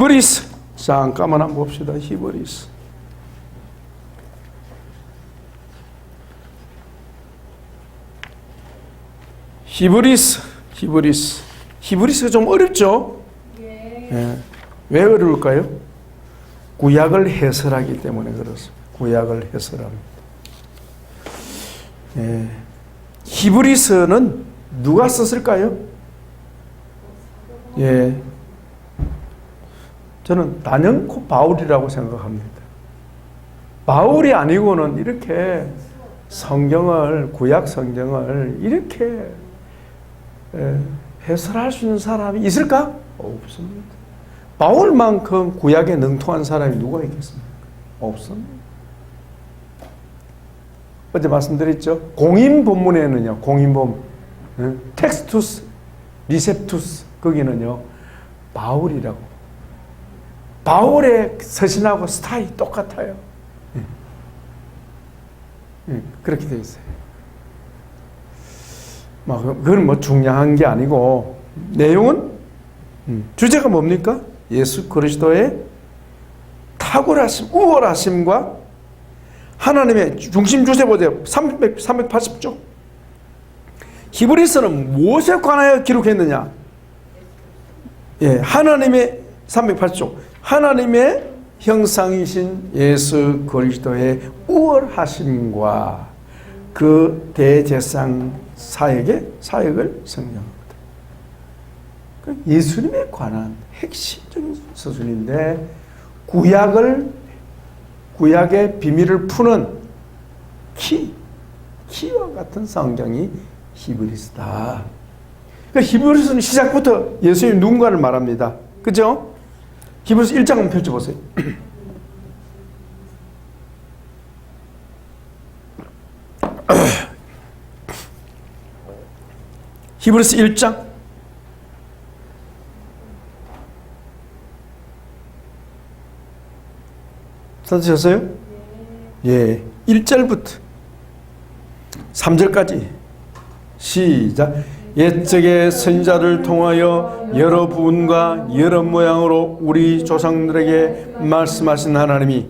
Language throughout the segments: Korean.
히브리서 잠깐만 한번 봅시다. 히브리서. 히브리서가 좀 어렵죠? 예. 왜 어려울까요? 구약을 해설하기 때문에 그렇습니다. 구약을 해설합니다. 예. 히브리서는 누가 썼을까요? 예. 저는 단연코 바울이라고 생각합니다. 바울이 아니고는 이렇게 성경을, 구약 성경을 이렇게 해설할 수 있는 사람이 있을까? 없습니다. 바울만큼 구약에 능통한 사람이 누가 있겠습니까? 없습니다. 어제 말씀드렸죠? 공인 본문에는요, 공인 본문, 텍스투스, 리셉투스, 거기는요, 바울이라고. 바울의 서신하고 스타일이 똑같아요. 그렇게 되어 있어요. 그건 뭐 중요한 게 아니고, 내용은, 주제가 뭡니까? 예수 그리스도의 탁월하심, 우월하심과 하나님의 중심 주제 보세요. 380조. 히브리서는 무엇에 관하여 기록했느냐? 예, 하나님의 380조. 하나님의 형상이신 예수 그리스도의 우월하심과 그 대제사장 사역을 설명합니다. 예수님에 관한 핵심적인 서술인데 구약의 비밀을 푸는 키와 같은 성경이 히브리서다. 그러니까 히브리서는 시작부터 예수님 누군가를 말합니다. 그죠? 히브리서 1장 한번 펼쳐보세요. 히브리서 1장 찾으셨어요? 예, 1절부터 3절까지 시작. 옛적의 선지자를 통하여 여러 부분과 여러 모양으로 우리 조상들에게 말씀하신 하나님이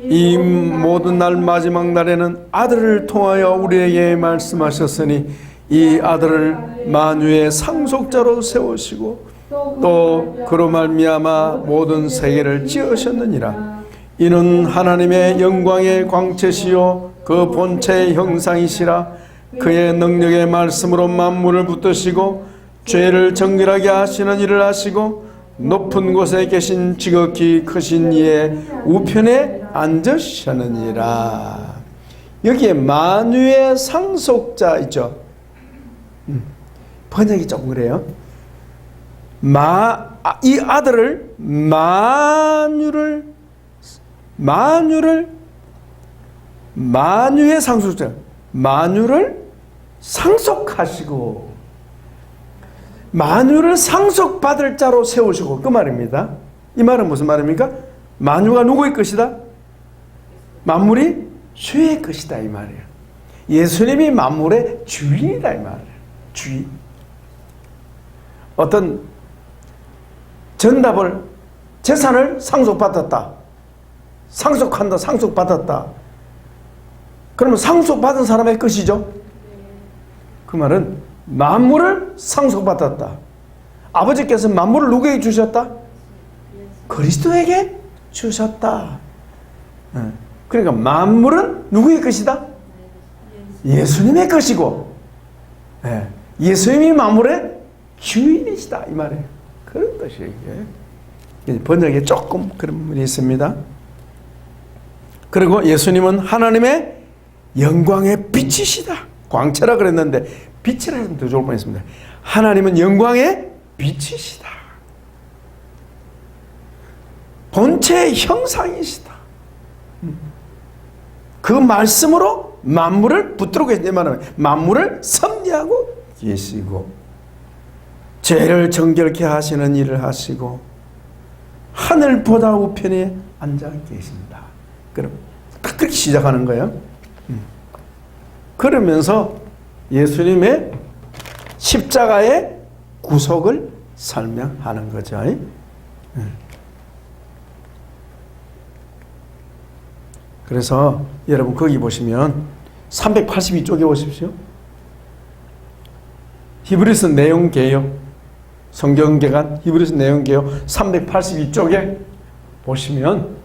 이 모든 날 마지막 날에는 아들을 통하여 우리에게 말씀하셨으니 이 아들을 만유의 상속자로 세우시고 또 그로 말미암아 모든 세계를 지으셨느니라. 이는 하나님의 영광의 광채시요 그 본체의 형상이시라. 그의 능력의 말씀으로 만물을 붙드시고 죄를 정결하게 하시는 일을 하시고 높은 곳에 계신 지극히 크신 이의 우편에 앉으셨느니라. 여기에 만유의 상속자 있죠. 번역이 조금 그래요. 이 아들을 만유의 상속자, 만유를 상속하시고 만유를 상속받을 자로 세우시고, 그 말입니다. 이 말은 무슨 말입니까? 만유가 누구의 것이다? 만물이 주의 것이다 이 말이에요. 예수님이 만물의 주인이다 이 말이에요. 주인. 어떤 정답을, 재산을 상속받았다, 상속한다, 상속받았다. 그러면 상속받은 사람의 것이죠. 그 말은 만물을 상속받았다. 아버지께서 만물을 누구에게 주셨다? 그리스도에게 주셨다. 그러니까 만물은 누구의 것이다? 예수님의 것이고, 예수님이 만물의 주인이시다 이 말이에요. 그런 뜻이에요. 번역에 조금 그런 부분이 있습니다. 그리고 예수님은 하나님의 영광의 빛이시다. 광채라 그랬는데 빛이라 하면 더 좋을 뻔했습니다. 하나님은 영광의 빛이시다. 본체의 형상이시다. 그 말씀으로 만물을 붙들고 계신데 말하면 만물을 섭리하고 계시고 죄를 정결케 하시는 일을 하시고 하늘보다 우편에 앉아 계신다. 그럼 딱 그렇게 시작하는 거예요. 그러면서 예수님의 십자가의 구속을 설명하는 거죠. 그래서 여러분 거기 보시면 382쪽에 보십시오. 히브리서 내용개요. 성경개간 히브리서 내용개요 382쪽에 보시면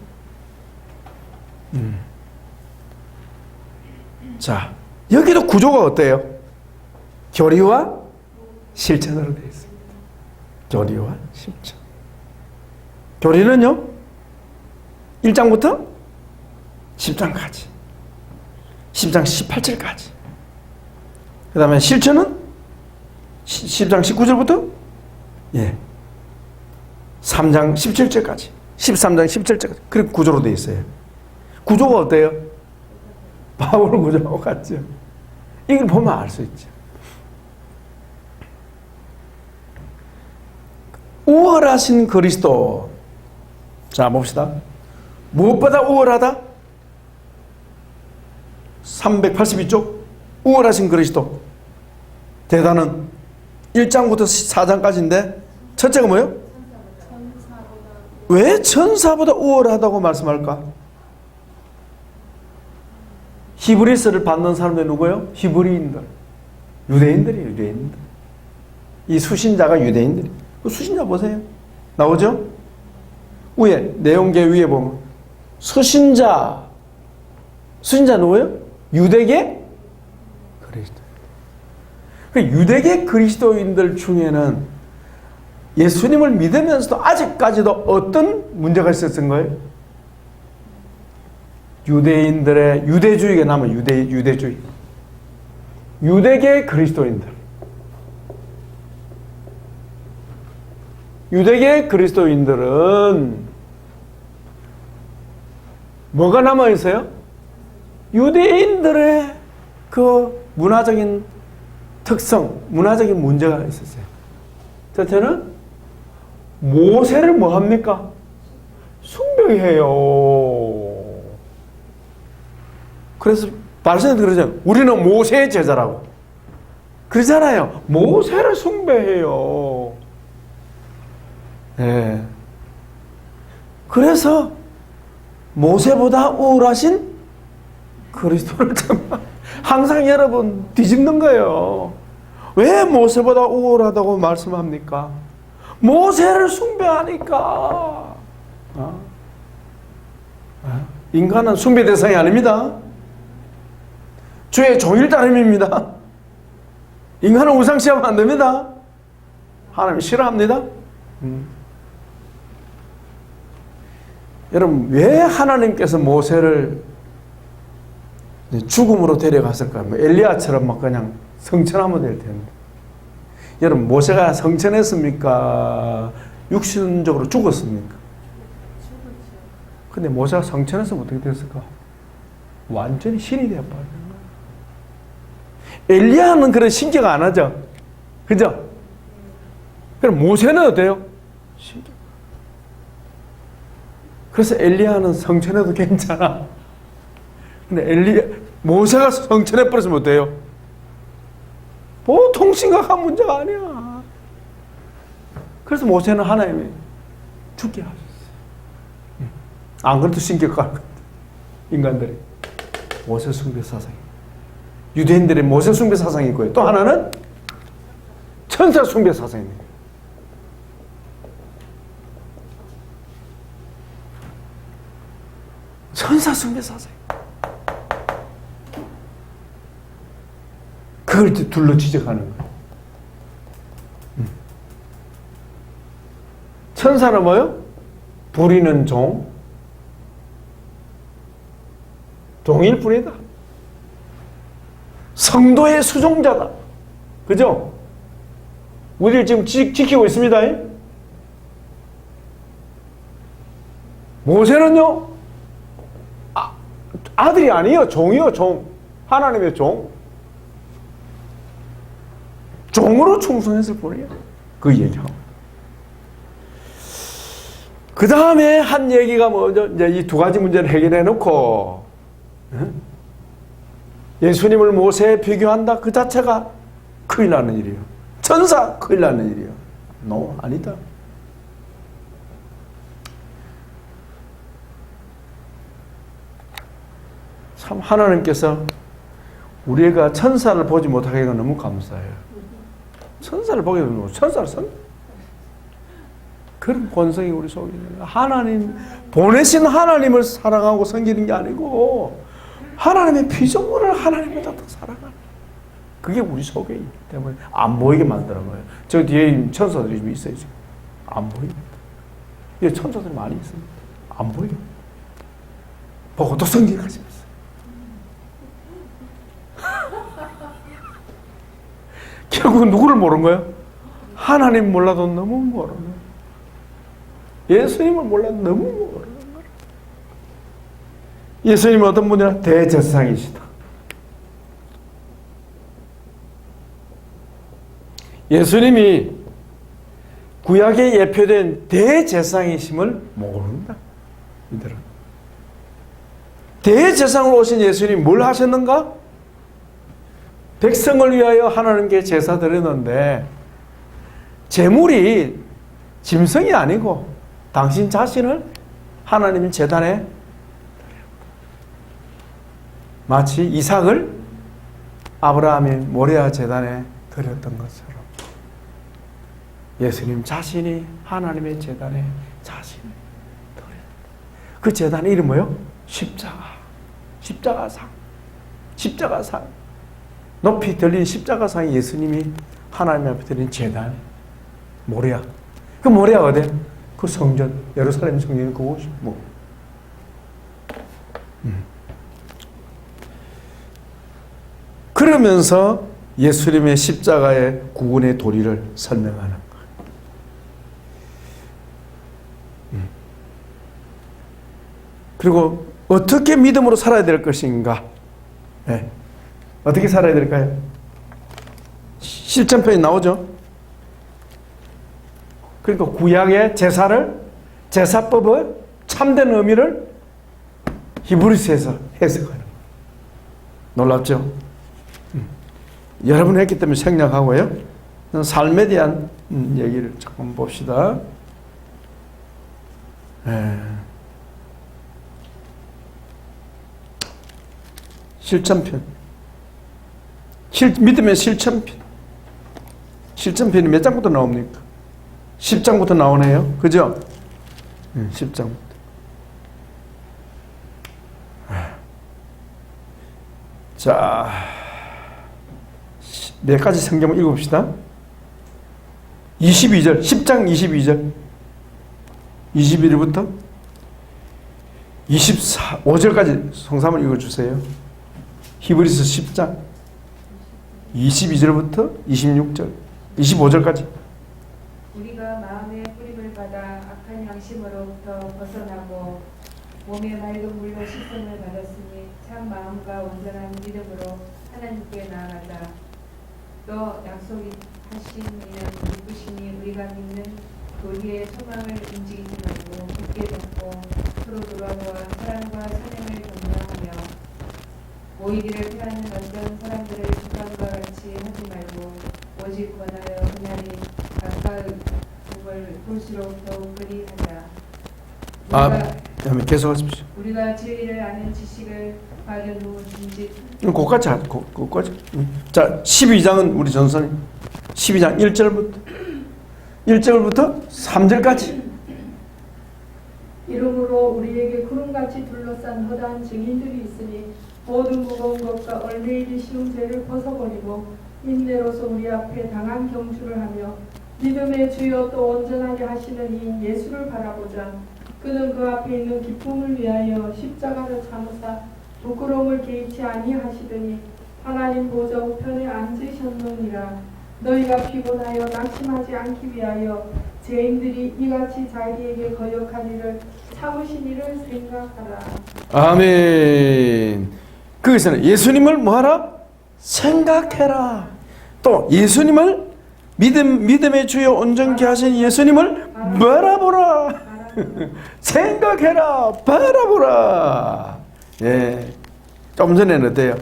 자, 여기도 구조가 어때요? 교리와 실천으로 되어 있습니다. 교리와 실천. 교리는요, 1장부터 10장까지. 10장 18절까지. 그 다음에 실천은 10장 19절부터 3장 17절까지. 13장 17절까지. 그렇게 구조로 되어 있어요. 구조가 어때요? 바울 구조하고 같죠? 이걸 보면 알 수 있죠. 우월하신 그리스도. 자, 봅시다. 무엇보다 우월하다? 382쪽. 우월하신 그리스도. 대단은 1장부터 4장까지인데 첫째가 뭐예요? 왜 천사보다 우월하다고 말씀할까? 히브리서를 받는 사람들이 누구예요? 히브리인들. 유대인들이에요. 유대인들. 이 수신자가 유대인들이. 수신자 보세요. 나오죠? 위에 내용계 위에 보면 수신자. 수신자 누구예요? 유대계 그리스도. 유대계 그리스도인들 중에는 예수님을 믿으면서도 아직까지도 어떤 문제가 있었던 거예요? 유대인들의 유대주의가 남아. 유대주의. 유대계 그리스도인들. 유대계 그리스도인들은 뭐가 남아 있어요? 유대인들의 그 문화적인 특성, 문화적인 문제가 있었어요. 첫째는 모세를 뭐 합니까? 숭배해요. 그래서 바리새인들 그러잖아요. 우리는 모세의 제자라고. 그러잖아요. 모세를 숭배해요. 네. 그래서 모세보다 우월하신 그리스도를 정말 항상 여러분 뒤집는 거예요. 왜 모세보다 우월하다고 말씀합니까? 모세를 숭배하니까. 인간은 숭배 대상이 아닙니다. 주의 종일 따름입니다. 인간은 우상시하면 안 됩니다. 하나님 싫어합니다. 여러분, 왜 하나님께서 모세를 죽음으로 데려갔을까요? 뭐 엘리야처럼 막 그냥 성천하면 될 텐데. 여러분, 모세가 성천했습니까? 육신적으로 죽었습니까? 근데 모세가 성천했으면 어떻게 됐을까? 완전히 신이 되어버려요. 엘리야는 그런 신경 안 하죠. 그죠? 그럼 모세는 어때요? 신경. 그래서 엘리야는 성천해도 괜찮아. 근데 모세가 성천해버렸으면 어때요? 보통 심각한 문제가 아니야. 그래서 모세는 하나님이 죽게 하셨어요. 안 그래도 신격할 건데. 인간들이. 모세 숭배 사상이. 유대인들의 모세 숭배 사상이 있고요. 또 하나는 천사 숭배 사상이 있는 거예요. 천사 숭배 사상. 그걸 둘러 지적하는 거예요. 천사는 뭐요? 부리는 종. 종일 뿐이다. 성도의 수종자다. 그죠? 우리를 지금 지키고 있습니다. 모세는요? 아들이 아니에요. 종이요. 종. 하나님의 종. 종으로 충성했을 뿐이에요. 그 얘기하고. 그 다음에 한 얘기가 뭐죠? 이제 이 두 가지 문제를 해결해 놓고, 예수님을 모세에 비교한다. 그 자체가 큰일 나는 일이에요. 천사 큰일 나는 일이에요. No, 아니다. 참 하나님께서 우리가 천사를 보지 못하게 한 건 너무 감사해요. 천사를 보게 되면 천사를 그런 본성이 우리 속에 있는 거예요. 하나님 보내신 하나님을 사랑하고 섬기는 게 아니고 하나님의 피조물을 하나님보다 더 사랑하는 그게 우리 속에 있기 때문에 안 보이게 만드는 거예요. 저 뒤에 천사들이 좀 있어요. 지금. 안 보입니다. 이 천사들이 많이 있습니다. 안 보여요. 보고 또 성경하시면서 결국은 누구를 모르는 거예요? 하나님 몰라도 너무 모르는 거예요. 예수님을 몰라도 너무 모르는 거예요. 예수님은 어떤 분이냐? 대제사장이시다. 예수님이 구약에 예표된 대제사장이심을 모른다. 이들은. 대제사장으로 오신 예수님이 뭘 하셨는가? 백성을 위하여 하나님께 제사 드렸는데 제물이 짐승이 아니고 당신 자신을 하나님 제단에 마치 이삭을 아브라함의 모리아 제단에 드렸던 것처럼 예수님 자신이 하나님의 제단에 자신을 드렸다. 그 제단의 이름이 뭐예요? 십자가. 십자가상. 십자가상. 높이 들린 십자가상이 예수님이 하나님 앞에 드린 제단. 모리아. 그 모리아 어디? 그 성전. 예루살렘 성전이 그곳이 뭐. 그러면서 예수님의 십자가의 구원의 도리를 설명하는 거예요. 그리고 어떻게 믿음으로 살아야 될 것인가? 네. 어떻게 살아야 될까요? 실천편이 나오죠. 그러니까 구약의 제사법을 참된 의미를 히브리서에서 해석하는 거예요. 놀랍죠? 여러분 했기 때문에 생략하고요. 삶에 대한 얘기를 조금 봅시다. 실천편. 믿음의 실천편. 실천편이 몇 장부터 나옵니까? 10장부터 나오네요. 그죠? 10장부터. 자, 몇 가지 성경을 읽어봅시다. 22절, 10장 22절. 21절부터 5절까지 성삼을 읽어주세요. 히브리서 10장 22절부터 26절, 25절까지. 우리가 마음의 뿌림을 받아 악한 양심으로부터 벗어나고 몸의 맑은 물로 씻음을 받았으니 참 마음과 온전한 믿음으로 하나님께 나아가자. 또 약속하신 이는 기쁘시니 우리가 믿는 도리의 소망을 움직이지 말고 굳게 잡고 서로 돌아보아 사랑과 선행을 격려하며 모이기를 피하는 어떤 사람들을 주관과 같이 하지 말고 오직 권하여 그날이 가까이 그걸 볼수록 더욱 그리 하자. 계속하십시오. 우리가 진리를 아는 지식을 받은 후 진직. 그것까지 하자. 그것까지. 자, 12장은 우리 전선이 12장 1절부터 3절까지. 이러므로 우리에게 구름같이 둘러싼 허다한 증인들이 있으니 모든 무거운 것과 얼매이기 쉬운 죄를 벗어버리고 인내로서 우리 앞에 당한 경주를 하며 믿음의 주여 또 온전하게 하시는 이인 예수를 바라보자. 그는 그 앞에 있는 기쁨을 위하여 십자가를 참으사 부끄러움을 개의치 아니하시더니 하나님 보좌 우편에 앉으셨느니라. 너희가 피곤하여 낙심하지 않기 위하여 죄인들이 이같이 자기에게 거역한 일을 참으신 일을 생각하라. 아멘. 거기서는 예수님을 뭐하라? 생각해라. 또 예수님을 믿음의 주여 온전케 하신 예수님을 바라보라. 생각해라. 바라보라. 예. 좀 전에는 어때요?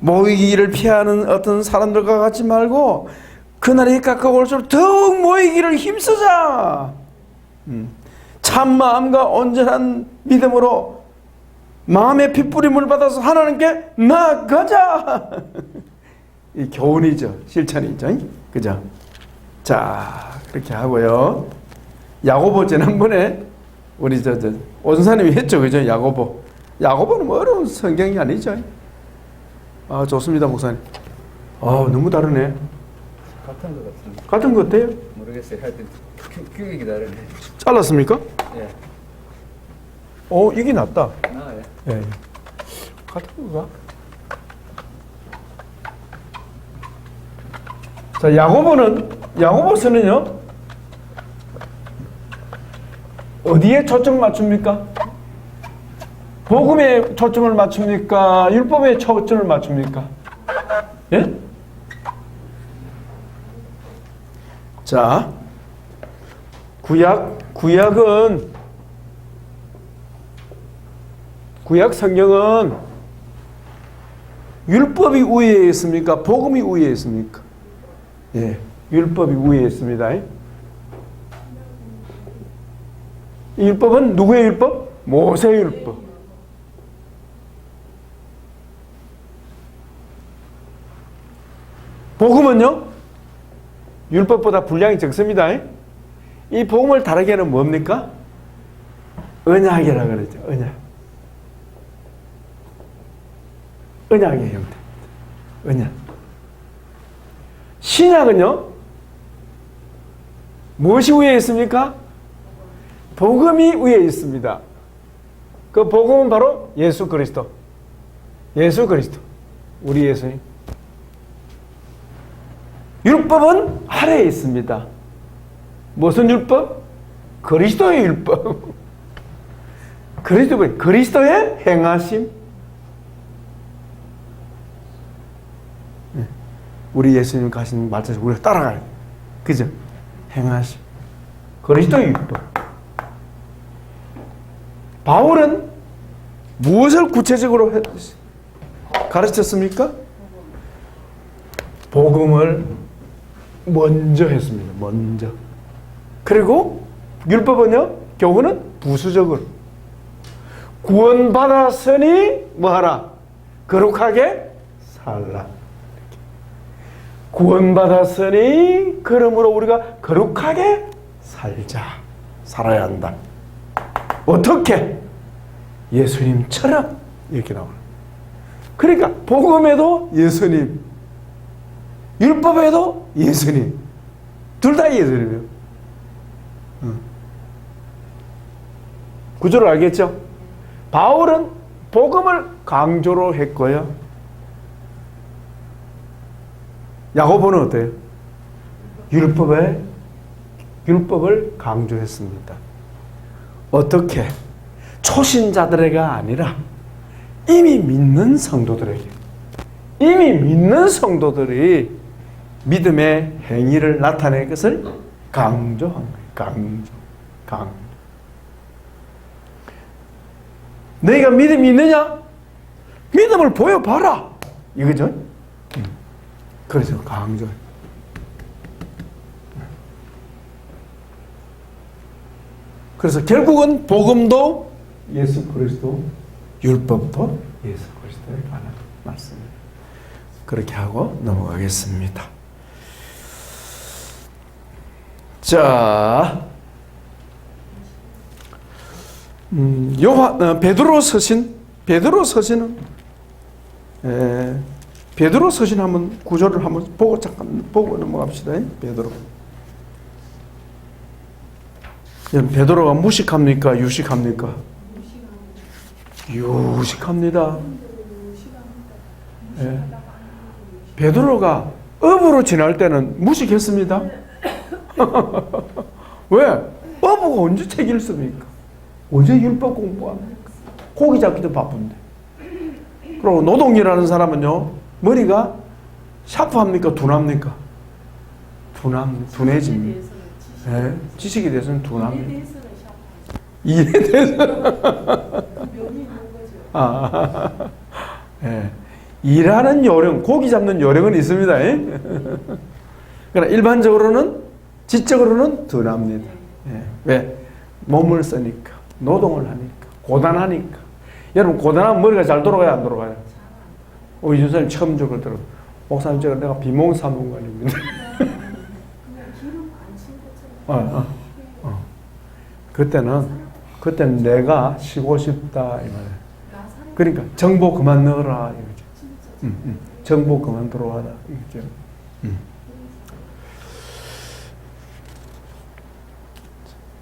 모이기를 피하는 어떤 사람들과 같지 말고 그날이 가까울수록 더욱 모이기를 힘쓰자. 참 마음과 온전한 믿음으로 마음의 핏부림을 받아서 하나님께 나아가자. 이 교훈이죠. 실천이죠. 그죠? 자, 그렇게 하고요. 야고보 지난번에 우리 원사님이 했죠. 그죠? 야고보는 뭐 어려운 성경이 아니죠. 아, 좋습니다, 목사님. 아, 너무 다르네. 같은 것 같은데. 같은 것 같아요? 모르겠어요. 하여튼 규격이 다르네. 잘랐습니까? 예. 이게 낫다. 아, 예. 예. 같은 거가? 자, 야고보서는요, 어디에 초점 맞춥니까? 복음에 초점을 맞춥니까? 율법에 초점을 맞춥니까? 예? 자, 구약 성경은 율법이 우위에 있습니까? 복음이 우위에 있습니까? 예, 율법이 우위에 있습니다. 이 율법은 누구의 율법? 모세의 율법. 복음은요? 율법보다 분량이 적습니다. 이 복음을 다르게 하는 뭡니까? 언약이라고 그러죠. 언약의 형태. 언약. 신약은요? 무엇이 위에 있습니까? 복음이 위에 있습니다. 그 복음은 바로 예수 그리스도. 우리 예수님. 율법은 아래에 있습니다. 무슨 율법? 그리스도의 율법. 그리스도의 행하심. 우리 예수님 가신 말씀에서 우리가 따라가야 돼. 그죠? 행하심. 그리스도의 율법. 바울은 무엇을 구체적으로 가르쳤습니까? 복음을 먼저 했습니다. 먼저. 그리고 율법은요, 교훈은 부수적으로. 구원받았으니 뭐하라? 거룩하게 살라. 구원받았으니 그러므로 우리가 거룩하게 살아야 한다. 어떻게? 예수님처럼 이렇게 나오는. 그러니까 복음에도 예수님, 율법에도 예수님, 둘 다 예수님이에요. 구조를 알겠죠? 바울은 복음을 강조로 했고요. 야고보는 어때요? 율법을 강조했습니다. 어떻게? 초신자들에가 아니라 이미 믿는 성도들에게, 이미 믿는 성도들이 믿음의 행위를 나타낼 것을 강조한 거예요. 강조. 너희가 믿음이 있느냐? 믿음을 보여봐라. 이거죠? 그래서 강조. 그래서 결국은 복음도 예수 그리스도, 율법도 예수 그리스도에 관한 말씀입니다. 그렇게 하고 넘어가겠습니다. 자, 베드로 서신은 베드로 서신 한번 구조를 한번 잠깐 보고 넘어갑시다. 베드로. 베드로가 무식합니까? 유식합니까? 유식합니다. 예. 베드로가 업으로 지날 때는 무식했습니다. 왜? 업으로 언제 책 읽습니까? 언제 율법 공부합니까? 고기 잡기도 바쁜데. 그리고 노동이라는 사람은요, 머리가 샤프합니까? 둔합니까? 둔해집니다. 네, 지식에 대해서는 둔합니다. 일에 대해서는 네. 일하는 요령, 고기 잡는 요령은 있습니다. 그러나 일반적으로는, 지적으로는 둔합니다. 왜? 몸을 쓰니까, 노동을 하니까, 고단하니까. 여러분 고단하면 머리가 잘 돌아가요, 안 돌아가요? 이준사님 처음 저걸 들어. 목사님 제가 내가 비몽사몽관입니다. 그때는 내가 쉬고 싶다 이 말이야. 그러니까 정보 그만 넣어라 이거죠. 정보 그만 들어와라 이거죠.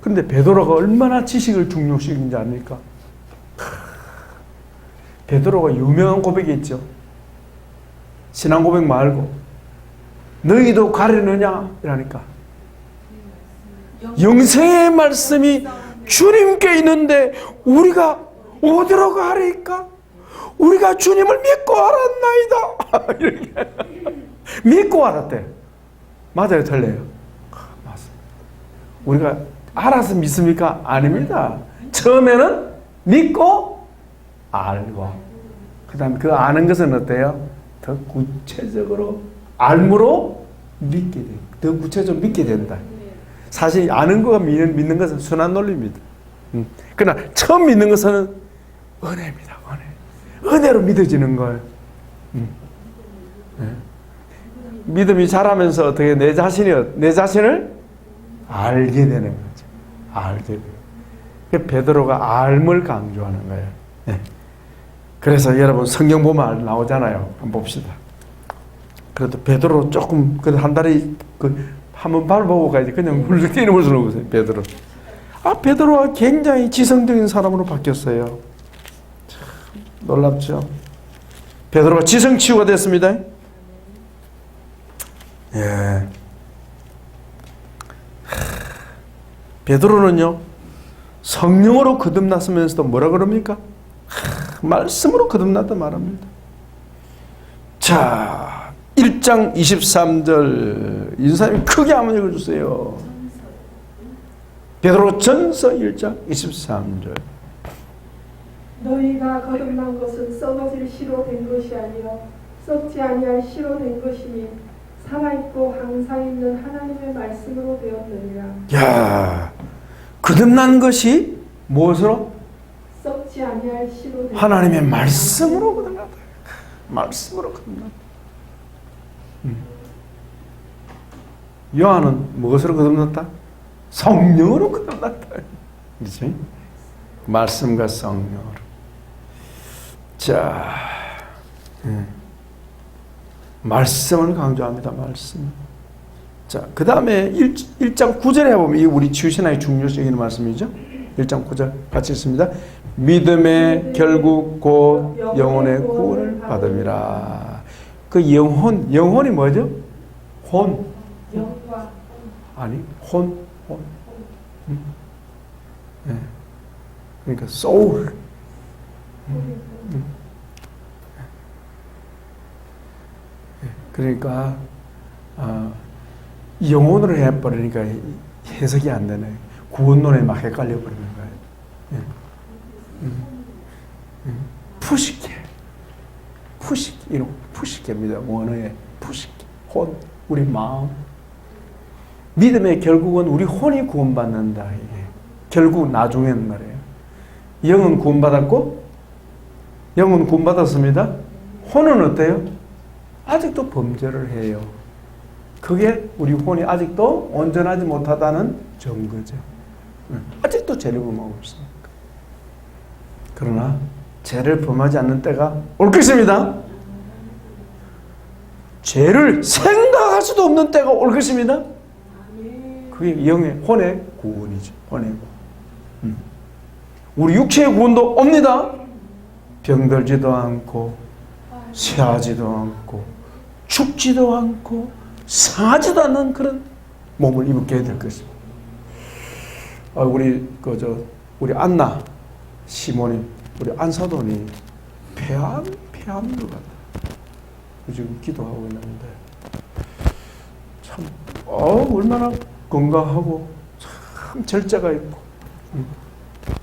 근데 베드로가 얼마나 지식을 중요시했는지 아닙니까? 베드로가 유명한 고백이 있죠. 신앙 고백 말고 너희도 가려느냐 이러니까 영생의 말씀이 주님께 있는데 우리가 어디로 가리까? 우리가 주님을 믿고 알았나이다. 이렇게 믿고 알았대. 맞아요, 틀려요? 맞습니다. 우리가 알아서 믿습니까? 아닙니다. 처음에는 믿고 알고 그 다음에 그 아는 것은 어때요? 더 구체적으로 알므로 믿게 돼. 더 구체적으로 믿게 된다. 사실 아는 거가 믿는 것은 순환 논리입니다. 그러나 처음 믿는 것은 은혜입니다. 은혜로 믿어지는 거예요. 네. 믿음이 자라면서 어떻게 내 자신을 알게 되는 거죠. 알게 돼요. 베드로가 알을 강조하는 거예요. 네. 그래서 여러분 성경 보면 나오잖아요. 한번 봅시다. 그래도 베드로 조금 그래도 한 달에 한번 밟아보고 가야지. 그냥 훌쩍 뛰는 모습을 보세요. 베드로. 베드로가 굉장히 지성적인 사람으로 바뀌었어요. 참 놀랍죠. 베드로가 지성치유가 됐습니다. 예. 베드로는요 성령으로 거듭났으면서도 뭐라 그럽니까? 말씀으로 거듭났다 말합니다. 자, 1장 23절 인사님 크게 한번 읽어주세요. 베드로 전서 1장 23절. 너희가 거듭난 것은 썩어질 씨로 된 것이 아니요 썩지 아니할 씨로 된 것이니 살아있고 항상 있는 하나님의 말씀으로 되었느니라. 야, 거듭난 것이 무엇으로? 썩지 아니할 씨로 된 하나님의 말씀으로 거듭났다. 말씀으로 거듭났다. 요한은 무엇으로 거듭났다? 성령으로 거듭났다. 그렇지? 말씀과 성령으로. 자, 말씀을 강조합니다. 말씀. 자, 그 다음에 1장 9절에 보면 이 우리 치유신앙의 중요성인 말씀이죠. 1장 9절 같이 읽습니다. 믿음의 결국 곧 영혼의 구원을 받음이라. 그 영혼이 뭐죠? 영과 아니, 네. 그러니까 soul. 그러니까 영혼으로 해버리니까 해석이 안 되네. 구원론에 막 헷갈려 버리는 거예요. 푸시케입니다. 원어의 푸시케. 우리 마음. 믿음의 결국은 우리 혼이 구원받는다. 이게 결국 나중에는 말이에요. 영은 구원받았고, 영은 구원받았습니다. 혼은 어때요? 아직도 범죄를 해요. 그게 우리 혼이 아직도 온전하지 못하다는 증거죠. 아직도 죄를 범하고 있습니다. 그러나 죄를 범하지 않는 때가 올 것입니다. 죄를 생각할 수도 없는 때가 올 것입니다. 그게 영의 혼의 구원이죠. 혼의 구원. 우리 육체의 구원도 옵니다. 병들지도 않고 쇠하지도 않고 죽지도 않고 상하지도 않는 그런 몸을 입게 될 것입니다. 우리 안나 시몬이 우리 안사돈이 폐암인 것 같아요. 지금 기도하고 있는데 참 얼마나 건강하고 참 절제가 있고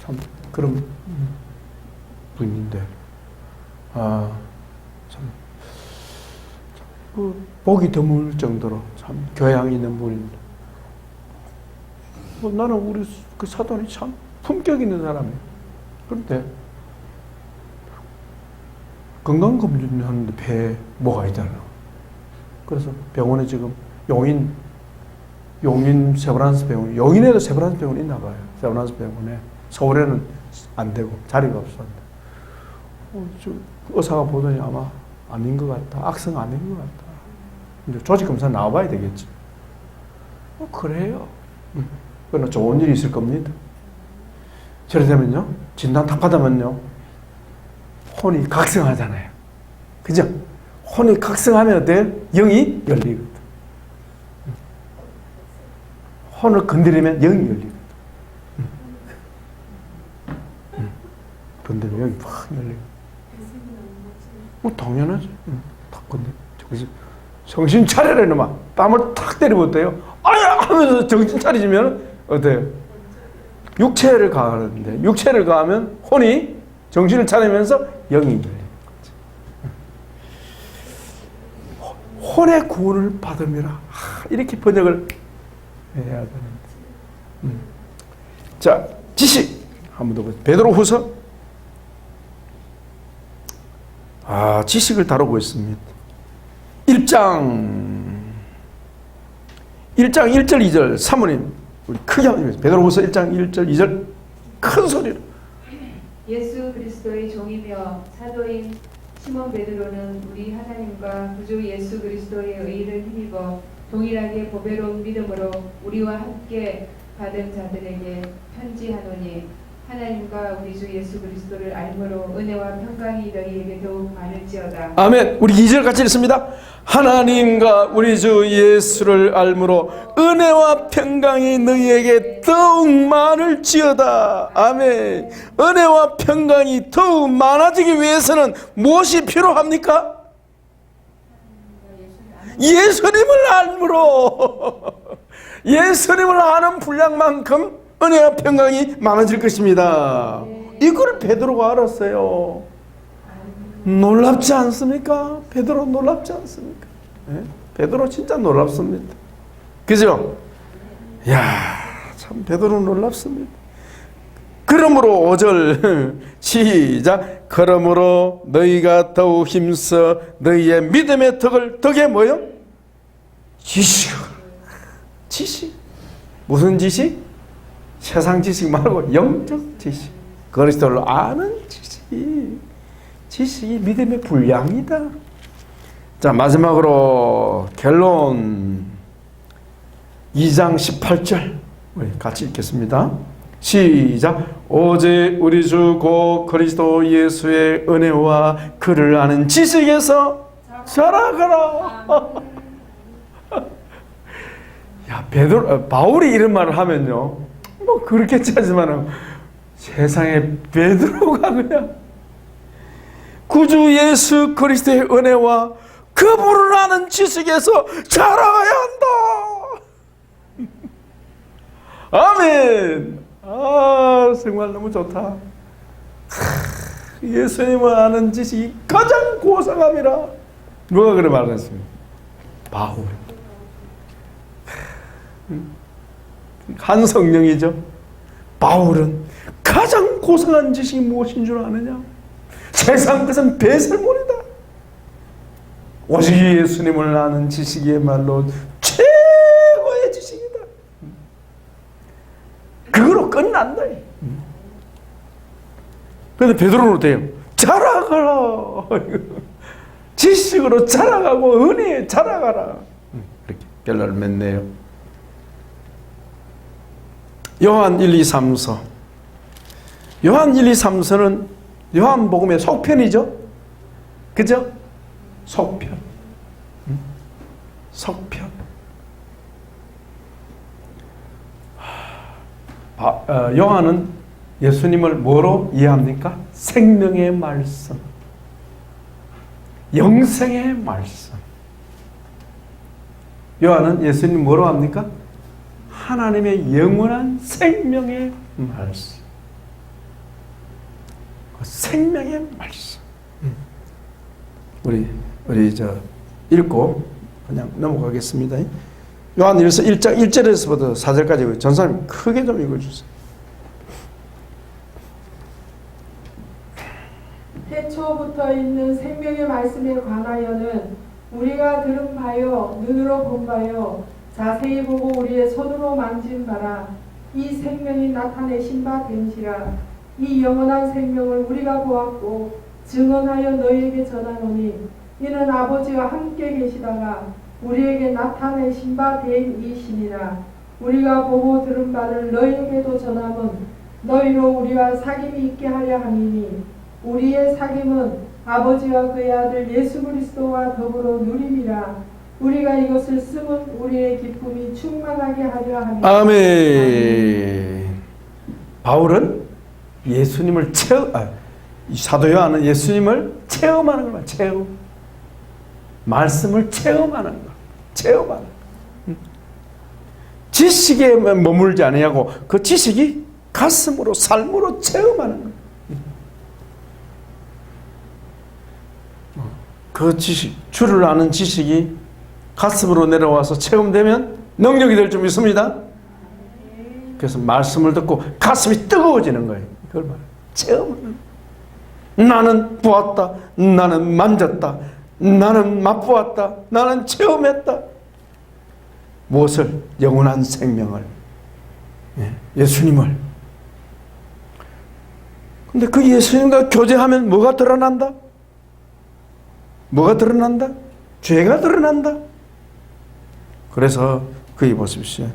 참 그런 분인데 보기 드물 정도로 참 교양 있는 분입니다. 나는 우리 그 사돈이 참 품격 있는 사람이에요. 그런데 건강검진 하는데 배에 뭐가 있잖아. 그래서 병원에 지금 용인 세브란스 병원, 용인에도 세브란스 병원 있나 봐요. 세브란스 병원에. 서울에는 안 되고 자리가 없었는데. 의사가 보더니 아마 아닌 것 같다. 악성 아닌 것 같다. 이제 조직 검사 나와봐야 되겠지. 그래요. 그러나 좋은 일이 있을 겁니다. 저래 되면요, 진단 딱 받으면요, 혼이 각성하잖아요. 그죠? 혼이 각성하면 어때요? 영이 열리거든. 혼을 건드리면 영이 열리거든. 건드리면 영이 확 열리거든. 당연하죠. 탁 건드려. 정신 차려라 이놈아. 뺨을 탁 때리면 어때요? 아야! 하면서 정신 차리시면 어때요? 육체를 가하는데, 육체를 가하면 혼이 정신을 차리면서 영이 열리는 거죠. 혼의 구원을 받음이라. 이렇게 번역을 해야 되는데. 자, 지식 한번 더 보세요. 베드로후서. 지식을 다루고 있습니다. 1장 1절 2절 사모님 우리 크게 한번 읽어주세요. 베드로후서 1장 1절 2절 큰 소리로. 예수 그리스도의 종이며 사도인 시몬 베드로는 우리 하나님과 구주 예수 그리스도의 의를 힘입어 동일하게 보배로운 믿음으로 우리와 함께 받은 자들에게 편지하노니 하나님과 우리 주 예수 그리스도를 알므로 은혜와 평강이 너희에게 더욱 많을지어다. 아멘. 우리 2절 같이 읽습니다. 하나님과 우리 주 예수를 알므로 은혜와 평강이 너희에게 더욱 많을지어다. 아멘. 은혜와 평강이 더욱 많아지기 위해서는 무엇이 필요합니까? 예수님을 알므로. 예수님을 아는 분량만큼 은혜와 평강이 많아질 것입니다. 이걸 베드로가 알았어요. 놀랍지 않습니까? 베드로 놀랍지 않습니까? 네? 베드로 진짜 놀랍습니다. 그죠? 이야, 참 베드로 놀랍습니다. 그러므로 5절 시작. 그러므로 너희가 더욱 힘써 너희의 믿음의 덕에 뭐요? 지식. 무슨 지식? 세상 지식 말고 영적 지식. 그리스도를 아는 지식이 믿음의 분량이다. 자, 마지막으로 결론 2장 18절 우리 같이 읽겠습니다. 시작. 오직 우리 주 곧 그리스도 예수의 은혜와 그를 아는 지식에서 자라가라. 야, 바울이 이런 말을 하면요, 뭐 그렇겠지 하지만 세상에 베드로가 그냥 구주 예수 그리스도의 은혜와 그분을 아는 지식에서 자라야 한다. 아멘. 정말 너무 좋다. 예수님을 아는 지식이 가장 고상함이라. 누가 그래 말했습니까? 바울. 한 성령이죠. 바울은 가장 고상한 지식이 무엇인 줄 아느냐? 세상 것은 배설물이다. 오직 예수님을 아는 지식이야말로 최고의 지식이다. 그거로 끝난다. 그런데 베드로는 어때요? 자라가라. 지식으로 자라가고 은혜에 자라가라. 이렇게 결론을 맺네요. 요한 1, 2, 3서. 요한 1, 2, 3서는 요한복음의 속편이죠. 그죠? 속편. 속편. 요한은 예수님을 뭐로 이해합니까? 생명의 말씀. 영생의 말씀. 요한은 예수님 뭐로 합니까? 하나님의 영원한 생명의 말씀. 생명의 말씀. 우리 읽고 그냥 넘어가겠습니다. 요한일서 1장 1절에서부터 4절까지 전사님 크게 좀 읽어주세요. 태초부터 있는 생명의 말씀에 관하여는 우리가 들은 바요 눈으로 본 바요 자세히 보고 우리의 손으로 만진 바라. 이 생명이 나타내신 바 된지라. 이 영원한 생명을 우리가 보았고 증언하여 너희에게 전하노니 이는 아버지와 함께 계시다가 우리에게 나타내신 바 된 이시니라. 우리가 보고 들은 바를 너희에게도 전함은 너희로 우리와 사귐이 있게 하려 함이니 우리의 사귐은 아버지와 그의 아들 예수 그리스도와 더불어 누림이라. 우리가 이것을 쓰면 우리의 기쁨이 충만하게 하려 함이라. 아멘. 바울은 예수님을 사도 요한은 예수님을 체험하는 거야. 체험. 말씀을 체험하는 거. 체험하는 거. 지식에 머물지 아니하고 그 지식이 가슴으로 삶으로 체험하는 거. 그 지식, 주를 아는 지식이 가슴으로 내려와서 체험되면 능력이 될 줄 믿습니다. 그래서 말씀을 듣고 가슴이 뜨거워지는 거예요. 그걸 말해요. 체험하는. 나는 보았다. 나는 만졌다. 나는 맛보았다. 나는 체험했다. 무엇을? 영원한 생명을. 예수님을. 근데 그 예수님과 교제하면 뭐가 드러난다? 뭐가 드러난다? 죄가 드러난다. 그래서 거기 보십시오.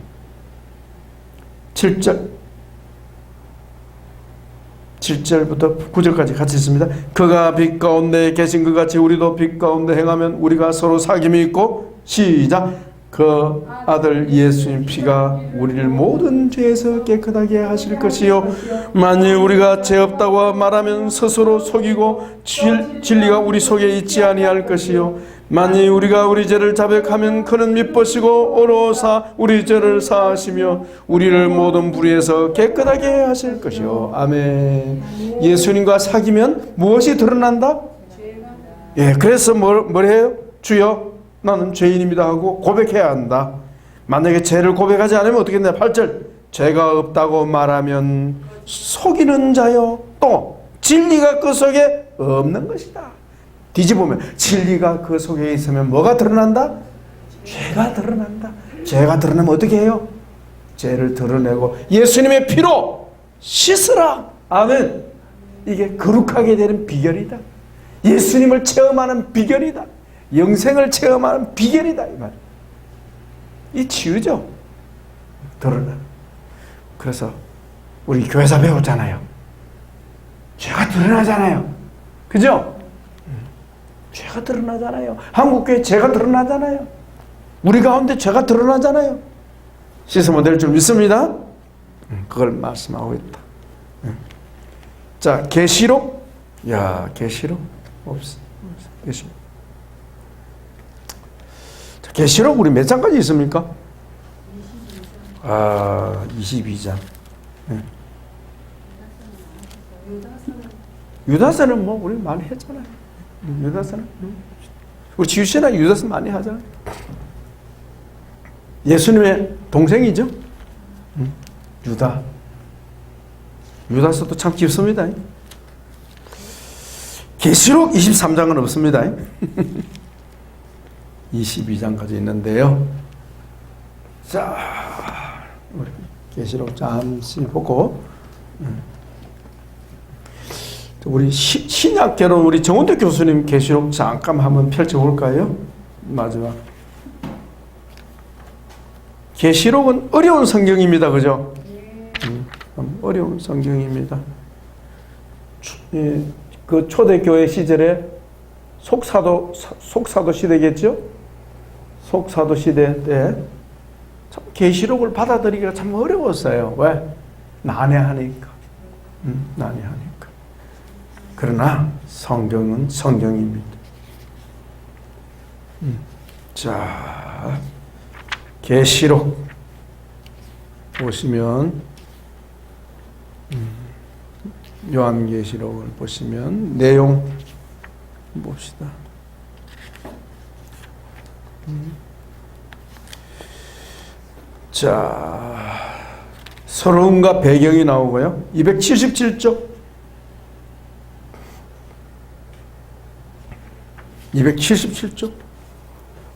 7절부터 9절까지 같이 있습니다. 그가 빛 가운데 계신 것 같이 우리도 빛 가운데 행하면 우리가 서로 사귐이 있고, 시작. 그 아들 예수님 피가 우리를 모든 죄에서 깨끗하게 하실 것이요 만일 우리가 죄 없다고 말하면 스스로 속이고 진리가 우리 속에 있지 아니할 것이요 만일 우리가 우리 죄를 자백하면 그는 미쁘시고 어로사 우리 죄를 사하시며 우리를 모든 불의에서 깨끗하게 하실 것이요. 아멘. 예수님과 사귀면 무엇이 드러난다? 그래서 뭘 해요? 주여 나는 죄인입니다 하고 고백해야 한다. 만약에 죄를 고백하지 않으면 어떻게 된다? 8절 죄가 없다고 말하면 속이는 자요 또 진리가 그 속에 없는 것이다. 뒤집으면 진리가 그 속에 있으면 뭐가 드러난다? 죄가 드러난다. 죄가 드러나면 어떻게 해요? 죄를 드러내고 예수님의 피로 씻으라. 아멘. 이게 거룩하게 되는 비결이다. 예수님을 체험하는 비결이다. 영생을 체험하는 비결이다 이 말. 이 치유죠. 드러나. 그래서 우리 교회에서 배웠잖아요. 죄가 드러나잖아요. 그죠? 죄가 드러나잖아요. 한국교회 죄가 드러나잖아요. 우리 가운데 죄가 드러나잖아요. 씻으면 될 줄 믿습니다. 그걸 말씀하고 있다. 자, 계시록. 야, 계시록 없어. 계시록. 계시록 우리 몇 장까지 있습니까? 22장. 네. 유다서는 뭐 우리 많이 했잖아요. 유다서는 우리 지우씨나 유다서 많이 하잖아요. 예수님의 동생이죠. 유다. 유다서도 참 깊습니다. 계시록 23장은 없습니다. 22장까지 있는데요. 자, 우리 계시록 잠시 보고 우리 신약계로 우리 정원대 교수님 계시록 잠깐 한번 펼쳐볼까요? 마지막. 계시록은 어려운 성경입니다. 그죠? 어려운 성경입니다. 그 초대교회 시절에 속사도 시대겠죠? 속사도 시대 때 참 계시록을 받아들이기가 참 어려웠어요. 왜? 난해하니까. 난해하니까. 그러나 성경은 성경입니다. 자, 계시록 보시면 요한계시록을 보시면 내용 봅시다. 자, 서러움과 배경이 나오고요. 277쪽. 277쪽.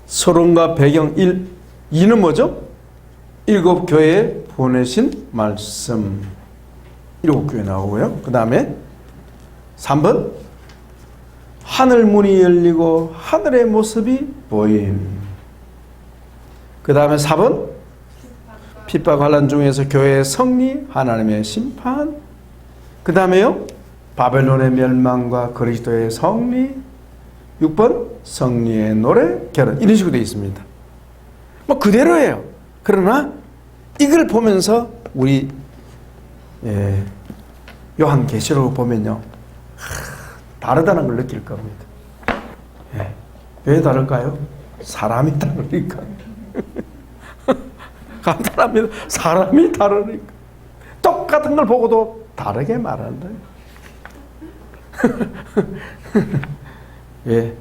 서론과 배경 1. 2는 뭐죠? 일곱 교회에 보내신 말씀. 일곱 교회 나오고요. 그 다음에 3번. 하늘 문이 열리고 하늘의 모습이 보임. 그 다음에 4번. 핍박 환난 중에서 교회의 승리, 하나님의 심판. 그 다음에요. 바벨론의 멸망과 그리스도의 승리. 6번. 승리의 노래, 결혼. 이런 식으로 되어 있습니다. 뭐 그대로예요. 그러나 이걸 보면서 우리 요한계시록을 보면요. 다르다는 걸 느낄 겁니다. 왜 다를까요? 사람이 다르니까. 간단합니다. 사람이 다르니까. 똑같은 걸 보고도 다르게 말한다. 예.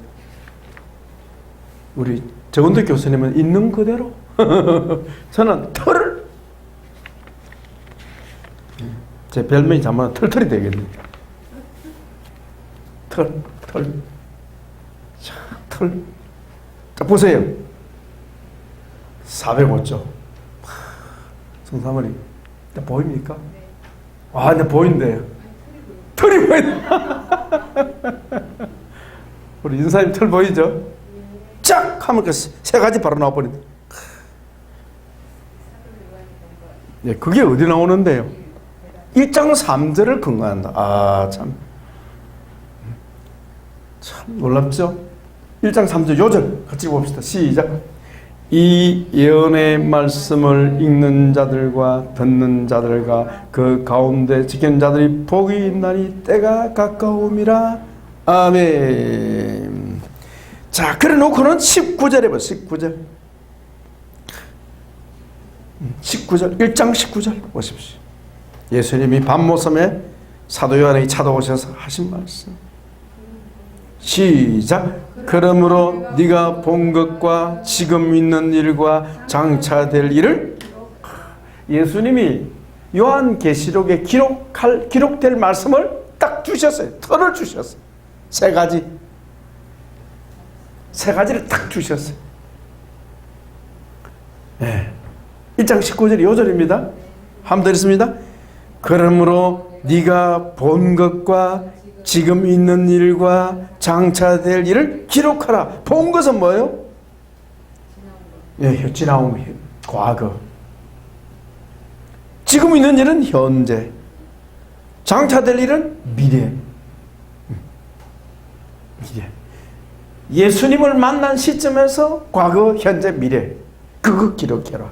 우리 정은도 교수님은 있는 그대로. 저는 털을. 제 별명이 잘못 털털이 되겠네. 털. 자, 털. 자, 보세요. 405쪽. 성사머리. 보입니까? 아, 근데 보인대요. 털이 보인다. 우리 인사님 털 보이죠? 쫙! 하면 그 세 가지 바로 나와버린다. 예, 그게 어디 나오는데요? 1장 3절을 근거한다. 아, 참 놀랍죠? 1장 3절 요절 같이 봅시다. 시작. 이 예언의 말씀을 읽는 자들과 듣는 자들과 그 가운데 지키는 자들이 복이 있나니 때가 가까움이라. 아멘. 자, 그래 놓고는 19절에 봐. 19절 1장 19절 보십시오. 예수님이 밤모섬에 사도 요한에게 찾아오셔서 하신 말씀. 시작. 그러므로 네가 본 것과 지금 있는 일과 장차 될 일을. 예수님이 요한계시록에 기록될 말씀을 딱 주셨어요. 털을 주셨어요. 세 가지를 딱 주셨어요. 네. 1장 19절이 요절입니다. 한번 더 읽습니다. 그러므로 네가 본 것과 지금 있는 일과 장차 될 일을 기록하라. 본 것은 뭐예요? 예, 지나온 과거. 지금 있는 일은 현재. 장차 될 일은 미래. 예수님을 만난 시점에서 과거, 현재, 미래. 그거 기록해라.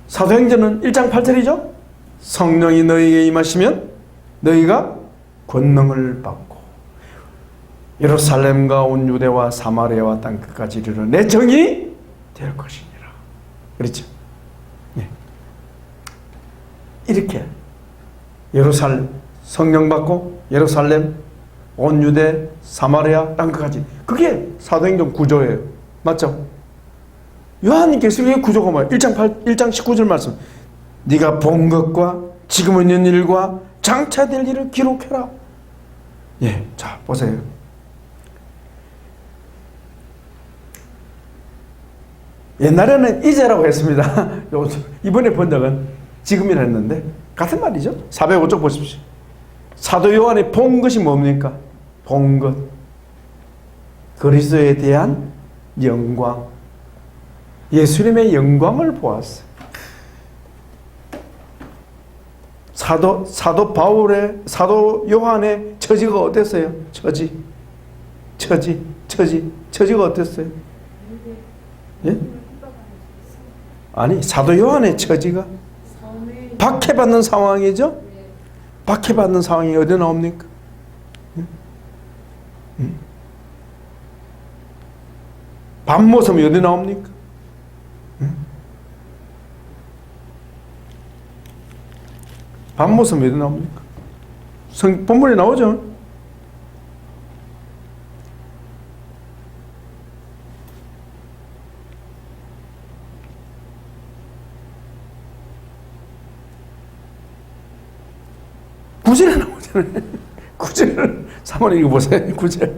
사도행전은 1장 8절이죠. 성령이 너희에게 임하시면 너희가 권능을 받고 예루살렘과 온 유대와 사마리아와 땅끝까지 이르러 내 정이 될 것이니라. 그렇죠? 네. 이렇게 예루살렘 성령 받고 예루살렘 온 유대 사마리아 땅끝까지, 그게 사도행전 구조예요. 맞죠? 요한계시록의 구조가 뭐예요? 1장 19절 말씀. 네가 본 것과 지금 있는 일과 장차 될 일을 기록해라. 예, 자 보세요. 옛날에는 이제라고 했습니다. 이번에 번역은 지금이라 했는데 같은 말이죠. 405쪽 보십시오. 사도 요한이 본 것이 뭡니까? 본 것. 그리스도에 대한 영광. 예수님의 영광을 보았어요. 사도 요한의 처지가 어땠어요? 처지가 어땠어요? 예? 아니, 사도 요한의 처지가 박해받는 상황이죠? 박해받는 상황이 어디 나옵니까? 밤모섬이 어디 나옵니까? 밤모섬이 어디 나옵니까? 본문에 나오죠? 구절에 나오잖아요. 구절을 3번 읽어보세요. 구절.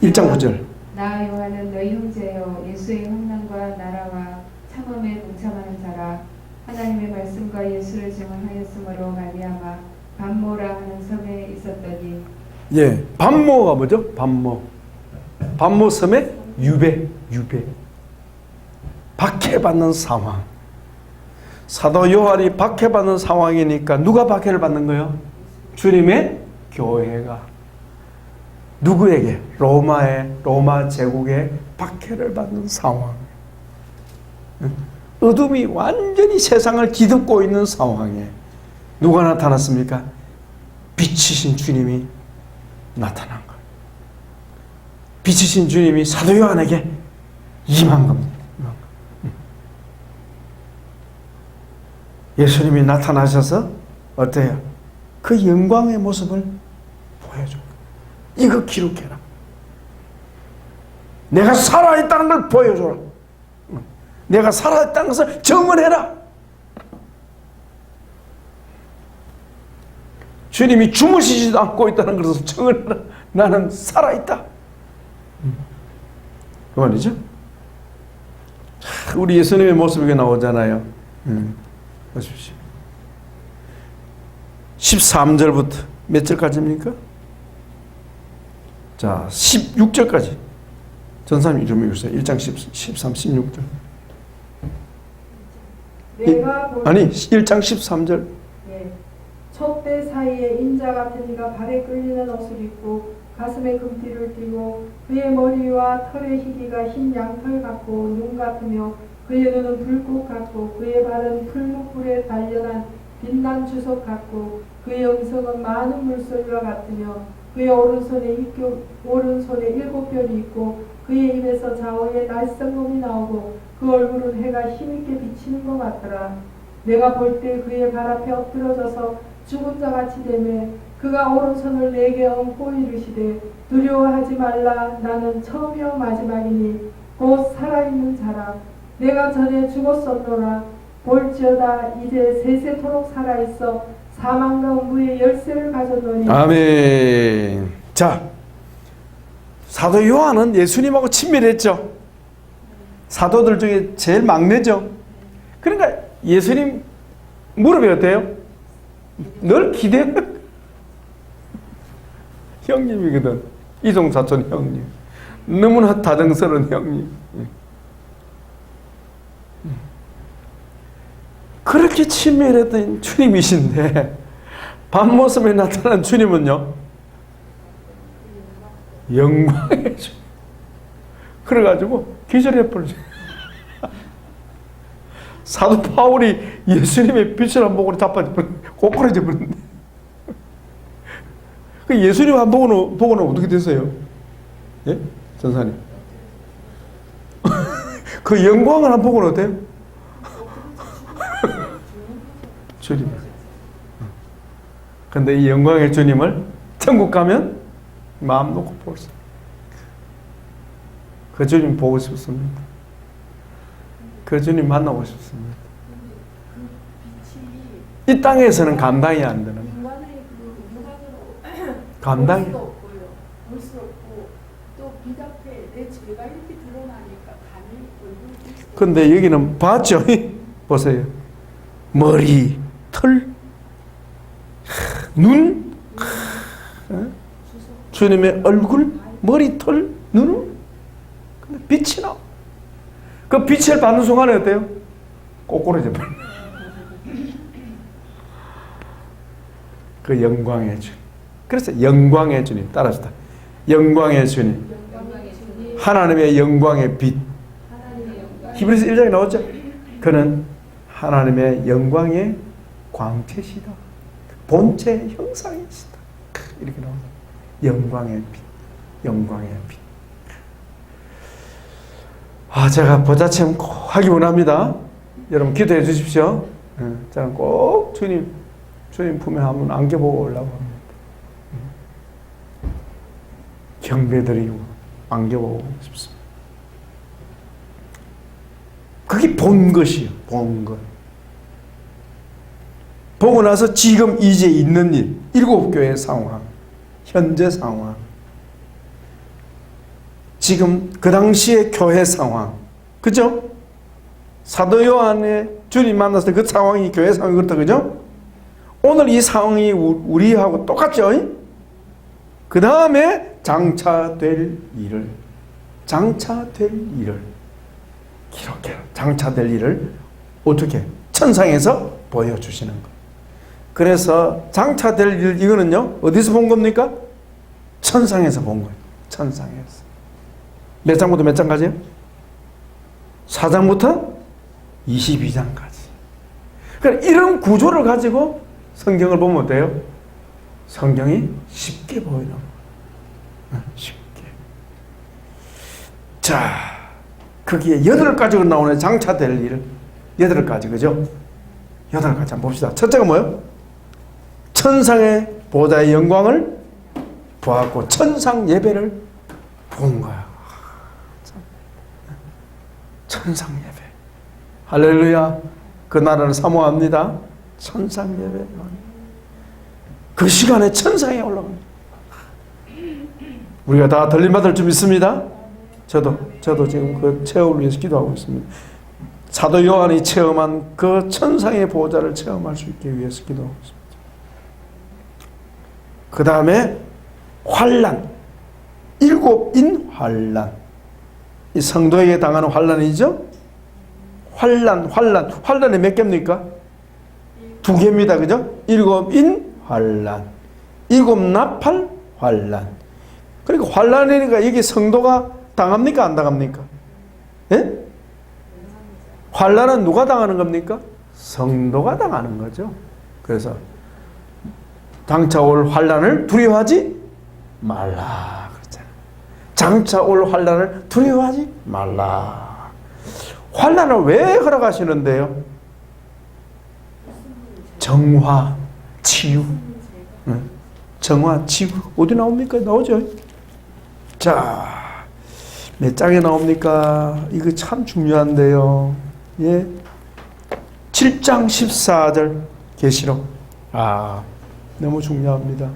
1장 9절. 나 요한은 너희 형제여 예수의 환난과 나라와 참음에 동참하는 자라. 하나님의 말씀과 예수를 증언하였으므로 말미암아 반모라 하는 섬에 있었더니. 예, 반모가 뭐죠? 반모. 반모 섬의 유배. 박해받는 상황. 사도 요한이 박해받는 상황이니까 누가 박해를 받는 거예요? 주님의 교회가. 누구에게? 로마 제국의 박해를 받는 상황. 어둠이 완전히 세상을 뒤덮고 있는 상황에 누가 나타났습니까? 빛이신 주님이 나타난 거예요. 빛이신 주님이 사도 요한에게 임한 겁니다. 예수님이 나타나셔서 어때요? 그 영광의 모습을 보여줘. 이거 기록해라. 내가 살아있다는 걸 보여줘라. 내가 살아있다는 것을 증언해라. 주님이 주무시지도 않고 있다는 것을 증언해라. 나는 살아있다. 그 말이죠. 우리 예수님의 모습이 나오잖아요. 보십시오. 13절부터 몇 절까지입니까? 자, 16절까지. 전사님 좀 읽으세요. 1장 13, 16절. 아니, 1장 13절. 예. 촛대 사이에 인자 같은 이가 발에 끌리는 옷을 입고 가슴에 금띠를 띠고 그의 머리와 털의 희기가 흰 양털 같고 눈 같으며 그의 눈은 불꽃 같고 그의 발은 풀무불에 단련한 빛난 주석 같고 그의 음성은 많은 물소리와 같으며 그의 오른손에 7 별이 있고 그의 입에서 좌우에 날성검이 나오고 그 얼굴은 해가 힘있게 비치는 것 같더라. 내가 볼 때 그의 발 앞에 엎드러져서 죽은 자같이 되매 그가 오른손을 내게 얹고 이르시되 두려워하지 말라. 나는 처음이요 마지막이니 곧 살아있는 자라. 내가 전에 죽었었노라. 볼지어다 이제 세세토록 살아있어 사망과 음부의 열쇠를 가졌노니. 아멘. 자, 사도 요한은 예수님하고 친밀했죠. 사도들 중에 제일 막내죠. 그러니까 예수님 무릎이 어때요? 늘 기대. 형님이거든. 이종사촌 형님. 너무나 다정스러운 형님. 그렇게 친밀했던 주님이신데 밤모습에 나타난 주님은요, 영광의 주. 그래가지고 기절해 버리죠. 사도 바울이 예수님의 빛을 안 보고 자빠져 꼬꾸라져 버렸는데, 그 예수님 안 보고는 어떻게 됐어요? 예? 전사님. 그 영광을 안 보고는 어때요? 주님. 근데 이 영광의 주님을 천국 가면 마음 놓고 볼 수. 그 주님 보고 싶습니다. 그 주님 만나고 싶습니다. 이 땅에서는 감당이 안 되는. 감당이. 볼 수 없고 또 빛 앞에 내 죄가 이렇게 드러나니까 감히 얼굴이. 근데 여기는 봤죠? 보세요. 머리, 털, 눈, 주님의 얼굴, 머리, 털, 눈, 빛이 나. 그 빛을 받는 순간에 어때요? 꼬꾸라져 버려. 그 영광의 주님. 그래서 영광의 주님 따라합시다. 영광의 주님. 하나님의 영광의 빛. 히브리서 1장에 나왔죠? 그는 하나님의 영광의 광채시다. 본체 형상이시다. 이렇게 나옵니다. 영광의 빛. 영광의 빛. 제가 보자침 꼭 하기 원합니다. 여러분 기도해 주십시오. 저는 꼭 주님 품에 한번 안겨보고 오려고 합니다. 경배드리고 안겨보고 싶습니다. 그게 본 것이요. 본 것. 보고 나서 지금 이제 있는 일, 7교회 상황, 현재 상황. 지금 그 당시의 교회 상황, 그죠? 사도 요한의 주님 만났을 때 그 상황이 교회 상황이 그렇다, 그죠? 오늘 이 상황이 우리하고 똑같죠? 그 다음에 장차될 일을 기록해라. 장차될 일을 어떻게? 천상에서 보여주시는 거. 그래서 장차될 일, 이거는요, 어디서 본 겁니까? 천상에서 본 거예요. 천상에서. 몇 장부터 몇 장까지요? 4장부터 22장까지. 그러니까 이런 구조를 가지고 성경을 보면 어때요? 성경이 쉽게 보이는 거예요. 쉽게. 자, 거기에 8가지가 나오는 장차될 일을 8가지, 그죠? 8가지 한번 봅시다. 첫째가 뭐예요? 천상의 보좌의 영광을 보았고 천상 예배를 본 거야. 천상 예배. 할렐루야. 그 나라를 사모합니다. 천상 예배. 그 시간에 천상에 올라갑니다. 우리가 다 들림받을 줄 믿습니다. 저도 지금 그 체험을 위해서 기도하고 있습니다. 사도 요한이 체험한 그 천상의 보호자를 체험할 수 있기 위해서 기도하고 있습니다. 그 다음에 환난, 7인 환난. 이 성도에게 당하는 환난이죠. 환난이 몇 개입니까? 2개입니다. 그죠? 7인 환난, 7 나팔 환난. 그러니까 환난이니까 여기 성도가 당합니까? 안 당합니까? 예? 환난은 누가 당하는 겁니까? 성도가 당하는 거죠. 그래서 장차 올 환난을 두려워하지 말라 그랬잖아요. 장차 올 환난을 두려워하지 말라. 환난을 왜 허락하시는데요? 정화, 치유. 정화, 치유. 어디 나옵니까? 나오죠. 자, 몇 장에 나옵니까? 이거 참 중요한데요. 예. 7장 14절 계시록. 너무 중요합니다.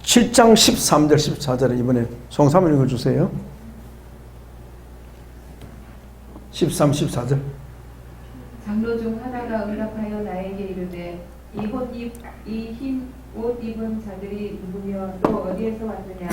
7장 13절 14절에 이번에 송삼을 읽어주세요. 13, 14절. 장로 중 하나가 응답하여 나에게 이르되 이 흰 옷 입은 자들이 누구며 또 어디에서 왔느냐?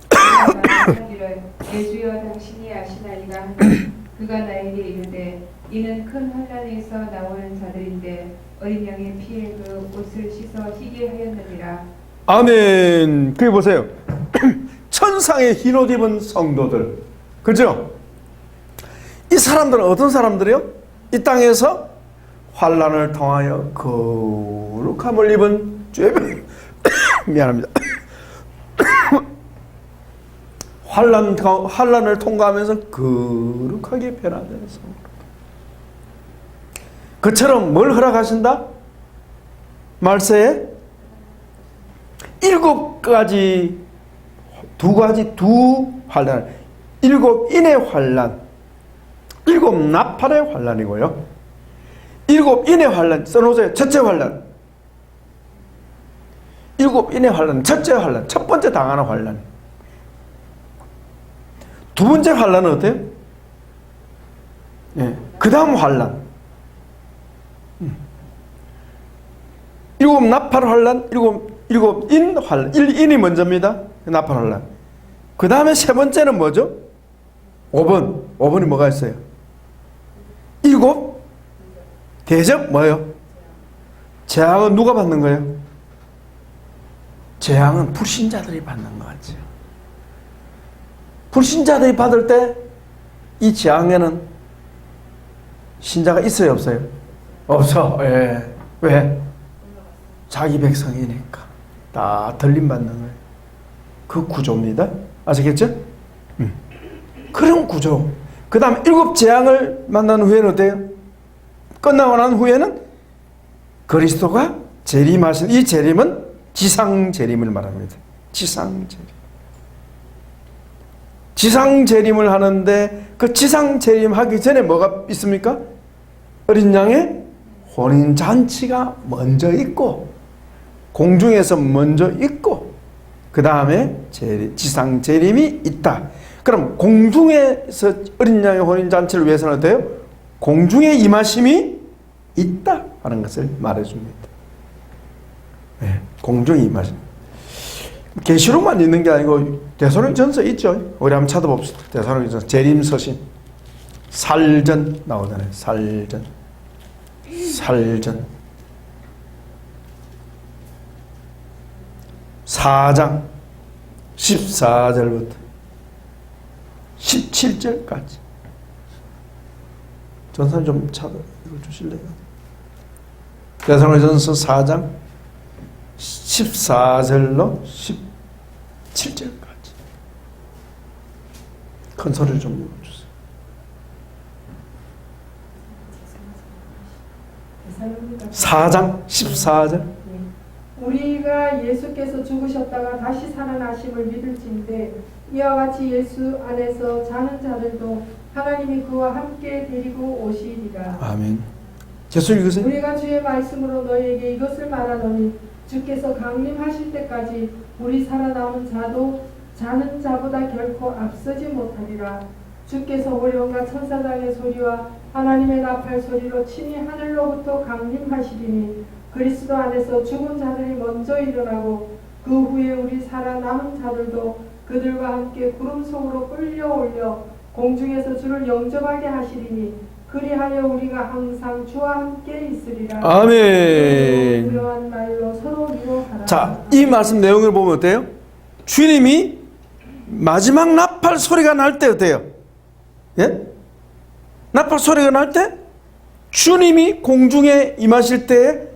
내가 말하기를 내 주여 당신이 아시나이다 하니 그가 나에게 이르되 이는 큰 환난에서 나오는 자들인데 어린 양의 피에 그 옷을 씻어 희게 하였느니라. 아멘. 그게 보세요. 천상의 흰옷 입은 성도들, 그죠? 이 사람들은 어떤 사람들이요? 이 땅에서 환난을 통하여 거룩함을 입은 죄별 미안합니다. 환난을 통과하면서 거룩하게 변화되는 성도. 그처럼 뭘 허락하신다? 말세에 7가지, 두 환난, 7인의 환난, 7 나팔의 환난이고요. 7인의 환난 써놓으세요. 첫째 환난. 7인의 환난, 첫째 환난, 첫 번째 당하는 환난. 두 번째 환난은 어때요? 예, 그 다음 환난. 7 나팔 환난, 7인 환난. 1인이 먼저입니다. 나팔 환난. 그 다음에 세 번째는 뭐죠? 5번이 뭐가 있어요? 7 대접 뭐예요? 재앙은 누가 받는 거예요? 재앙은 불신자들이 받는 거죠. 불신자들이 받을 때 이 재앙에는 신자가 있어요, 없어요? 없어. 예. 왜? 자기 백성이니까 다 들림받는 거예요. 그 구조입니다. 아시겠죠? 그런 구조. 그 다음 7 재앙을 만난 후에는 어때요? 끝나고 난 후에는 그리스도가 재림하신, 이 재림은 지상 재림을 말합니다. 지상 재림. 지상 재림을 하는데 그 지상 재림하기 전에 뭐가 있습니까? 어린 양의 혼인 잔치가 먼저 있고, 공중에서 먼저 있고, 그 다음에 지상 재림이 있다. 그럼 공중에서 어린 양의 혼인잔치를 위해서는 어때요? 공중에 임하심이 있다 하는 것을 말해줍니다. 네, 공중에 임하심. 계시록만 있는 게 아니고 데살로니가전서 있죠. 우리 한번 찾아봅시다. 데살로니가전서 재림서신 살전 나오잖아요. 살전 4장 14절부터 17절까지. 전사님 좀 찾아 읽어주실래요? 데살로니가전서 4장 14절로 17절까지. 큰 소리를 좀 읽어주세요. 4장 14절. 우리가 예수께서 죽으셨다가 다시 살아나심을 믿을진데 이와 같이 예수 안에서 자는 자들도 하나님이 그와 함께 데리고 오시리라. 아멘. 계속 읽으세요. 우리가 주의 말씀으로 너희에게 이것을 말하노니 주께서 강림하실 때까지 우리 살아남은 자도 자는 자보다 결코 앞서지 못하리라. 주께서 오련과 천사장의 소리와 하나님의 나팔 소리로 친히 하늘로부터 강림하시리니 그리스도 안에서 죽은 자들이 먼저 일어나고 그 후에 우리 살아남은 자들도 그들과 함께 구름 속으로 끌려올려 공중에서 주를 영접하게 하시리니 그리하여 우리가 항상 주와 함께 있으리라. 아멘. 부요한 말로 서로 위로하라. 자, 이 말씀 내용을 보면 어때요? 주님이 마지막 나팔 소리가 날 때 어때요? 예? 나팔 소리가 날 때 주님이 공중에 임하실 때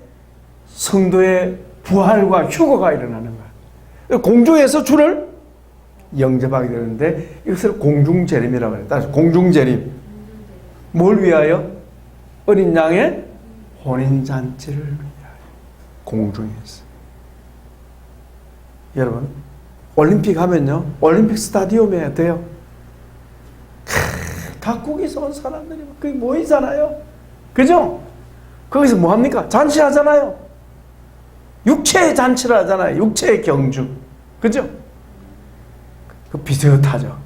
성도의 부활과 휴거가 일어나는 거야. 공중에서 주를 영접하게 되는데 이것을 공중재림이라고 해요. 다시 공중재림. 뭘 위하여? 어린 양의 혼인잔치를 위하여. 공중에서. 여러분, 올림픽 하면요, 올림픽 스타디움에 돼요. 각국에서 온 사람들이 거기 모이잖아요. 그죠? 거기서 뭐 합니까? 잔치하잖아요. 육체의 잔치를 하잖아요. 육체의 경주. 그죠? 그 비슷하죠.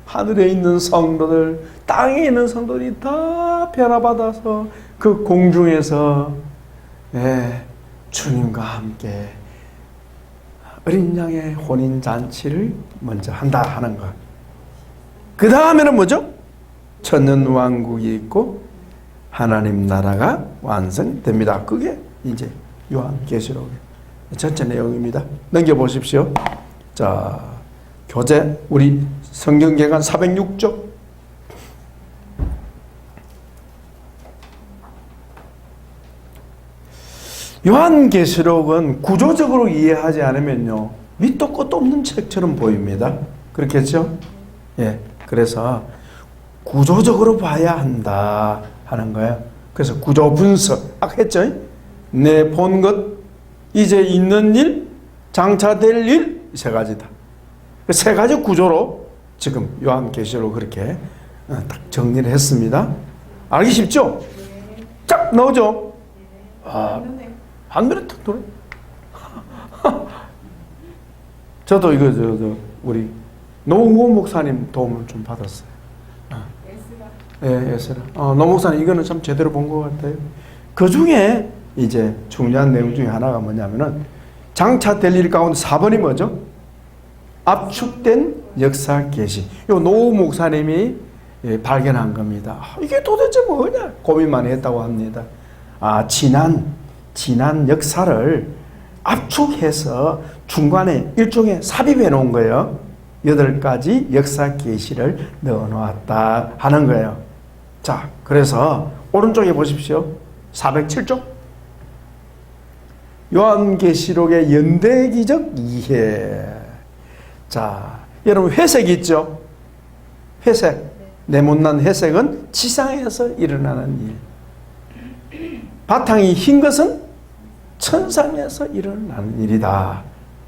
하늘에 있는 성도들, 땅에 있는 성도들이 다 변화받아서 그 공중에서 주님과 함께 어린 양의 혼인잔치를 먼저 한다 하는 것. 그 다음에는 뭐죠? 천년왕국이 있고 하나님 나라가 완성됩니다. 그게 이제 요한계시록의 전체 내용입니다. 넘겨보십시오. 자, 교재 우리 성경개관 406쪽. 요한계시록은 구조적으로 이해하지 않으면요, 밑도 끝도 없는 책처럼 보입니다. 그렇겠죠? 예. 그래서 구조적으로 봐야 한다 하는 거예요. 그래서 구조 분석 아까 했죠? 내 본 것, 이제 있는 일, 장차될 일, 세 가지다. 세 가지 구조로 지금 요한계시록 그렇게 딱 정리를 했습니다. 알기 쉽죠? 쫙 나오죠? 아, 한눈에 탁 들어. 저도 이거 우리 노무원 목사님 도움을 좀 받았어요. 에스라. 노 목사님 이거는 참 제대로 본 것 같아요. 그 중에 이제 중요한 내용 중에 하나가 뭐냐면은 장차될 일 가운데 4번이 뭐죠? 압축된 역사 계시. 요 노 목사님이 발견한 겁니다. 이게 도대체 뭐냐 고민 많이 했다고 합니다. 지난 역사를 압축해서 중간에 일종의 삽입해 놓은 거예요. 8가지 역사 계시를 넣어 놓았다 하는 거예요. 자, 그래서 오른쪽에 보십시오. 407쪽. 요한계시록의 연대기적 이해. 자, 여러분 회색 있죠? 회색. 네모난 회색은 지상에서 일어나는 일. 바탕이 흰 것은 천상에서 일어나는 일이다.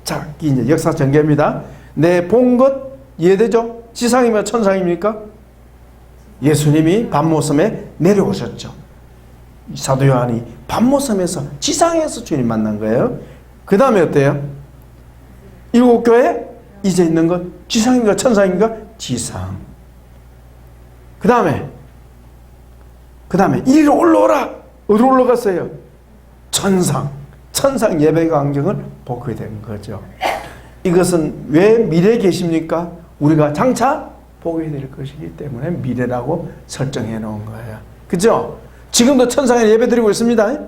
자, 이제 역사 전개입니다. 내 본 것 이해되죠? 지상이면 천상입니까? 예수님이 밤모섬에 내려오셨죠. 사도 요한이 밤모섬에서 지상에서 주님 만난 거예요. 그 다음에 어때요? 일곱 교회 이제 있는 것 지상인가 천상인가? 지상. 그 다음에 이리로 올라오라. 어디로 올라갔어요? 천상 예배 광경을 보게 된 거죠. 이것은 왜 미래에 계십니까? 우리가 장차 보게 될 것이기 때문에 미래라고 설정해 놓은 거예요. 그죠? 지금도 천상에 예배 드리고 있습니다.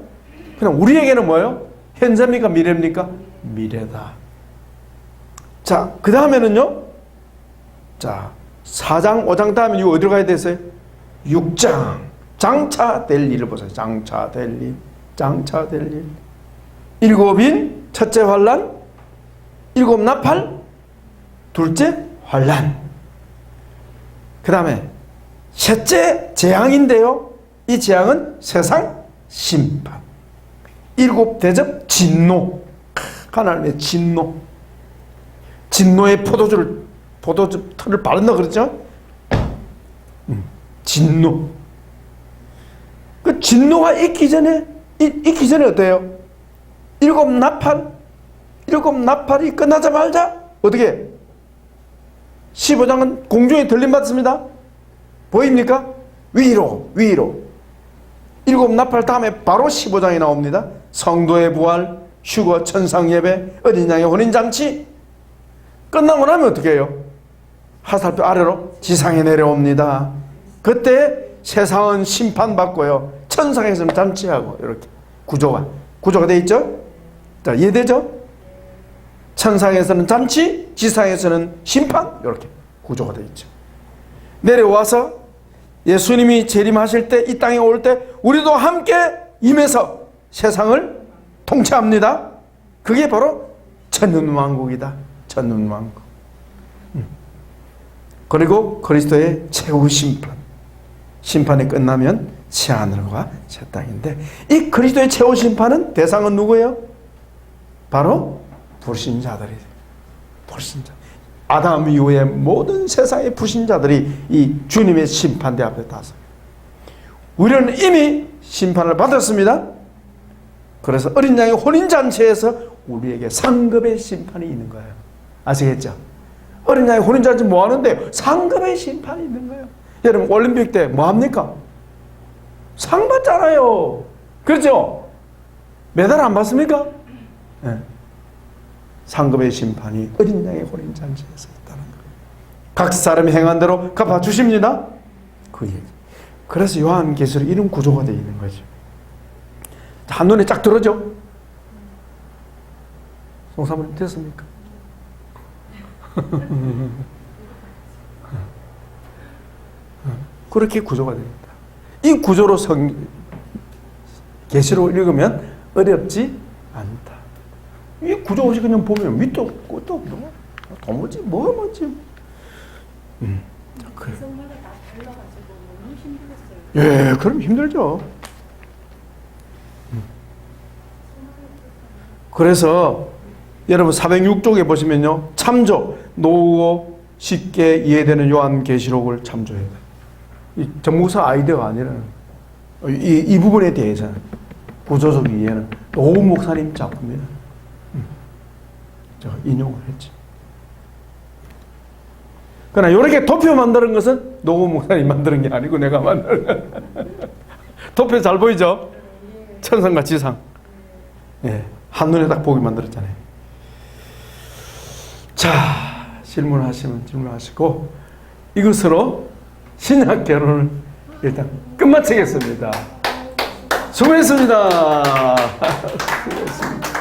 그럼 우리에게는 뭐예요? 현재입니까? 미래입니까? 미래다. 자, 그 다음에는요. 자, 4장, 5장 다음에 이거 어디로 가야 되겠어요? 6장. 장차 될 일을 보세요. 장차 될 일. 장차 될 일. 일곱인, 첫째 환란, 일곱 나팔, 둘째 환란. 그 다음에 셋째 재앙인데요. 이 재앙은 세상 심판. 일곱 대접 진노. 하나님의 진노. 진노의 포도주 털을 바른다 그랬죠? 진노. 그 진노가 있기 전에 어때요? 일곱 나팔이 끝나자마자 어떻게? 15장은 공중에 들림 받습니다. 보입니까? 위로. 일곱 나팔 다음에 바로 15장이 나옵니다. 성도의 부활, 휴거, 천상 예배, 어린 양의 혼인잔치. 끝나고 나면 어떻게 해요? 하살표 아래로 지상에 내려옵니다. 그때 세상은 심판받고요. 천상에서는 잔치하고 이렇게 구조가 돼 있죠? 자, 이해되죠? 천상에서는 잔치, 지상에서는 심판 이렇게 구조가 돼 있죠. 내려와서 예수님이 재림하실 때 이 땅에 올 때 우리도 함께 임해서 세상을 통치합니다. 그게 바로 천년왕국이다. 천년왕국. 그리고 그리스도의 최후 심판이 끝나면 새하늘과 새 땅인데 이 그리스도의 최후 심판은 대상은 누구예요? 바로 불신자들이. 불신자. 아담 이후에 모든 세상의 불신자들이 이 주님의 심판대 앞에 다서 우리는 이미 심판을 받았습니다. 그래서 어린 양의 혼인잔치에서 우리에게 상급의 심판이 있는 거예요. 아시겠죠? 어린 양의 혼인잔치 뭐 하는데요? 상급의 심판이 있는 거예요. 여러분 올림픽 때 뭐 합니까? 상 받잖아요. 그렇죠? 메달 안 받습니까? 네. 상급의 심판이 어린 양의 혼인잔치에서 있다는 거예요. 각 사람이 행한 대로 갚아주십니다. 그 얘기. 그래서 요한계시록 이런 구조가 되어 있는 거죠. 한눈에 쫙 들어죠? 송사모님 됐습니까? 그렇게 구조가 됩니다. 이 구조로 계시록을 읽으면 어렵지 않다. 이 구조 없이 그냥 보면 밑도 끝도 없고 도무지 뭐가 뭐지. 그래. 예, 그럼 힘들죠. 그래서 여러분 406쪽에 보시면요. 참조, 노후고 쉽게 이해되는 요한계시록을 참조해야 돼요. 이 전무사 아이디어가 아니라 이 부분에 대해서는 구조적 이해는 노후 목사님 작품이에요. 제가 인용을 했죠. 그러나 이렇게 도표 만드는 것은 노후 목사님 만드는 게 아니고 내가 만드는 도표 잘 보이죠? 천상과 지상. 예, 한눈에 딱 보게 만들었잖아요. 자, 질문하시면 질문하시고 이것으로 신약 결혼을 일단 끝마치겠습니다. 수고했습니다. 수고했습니다.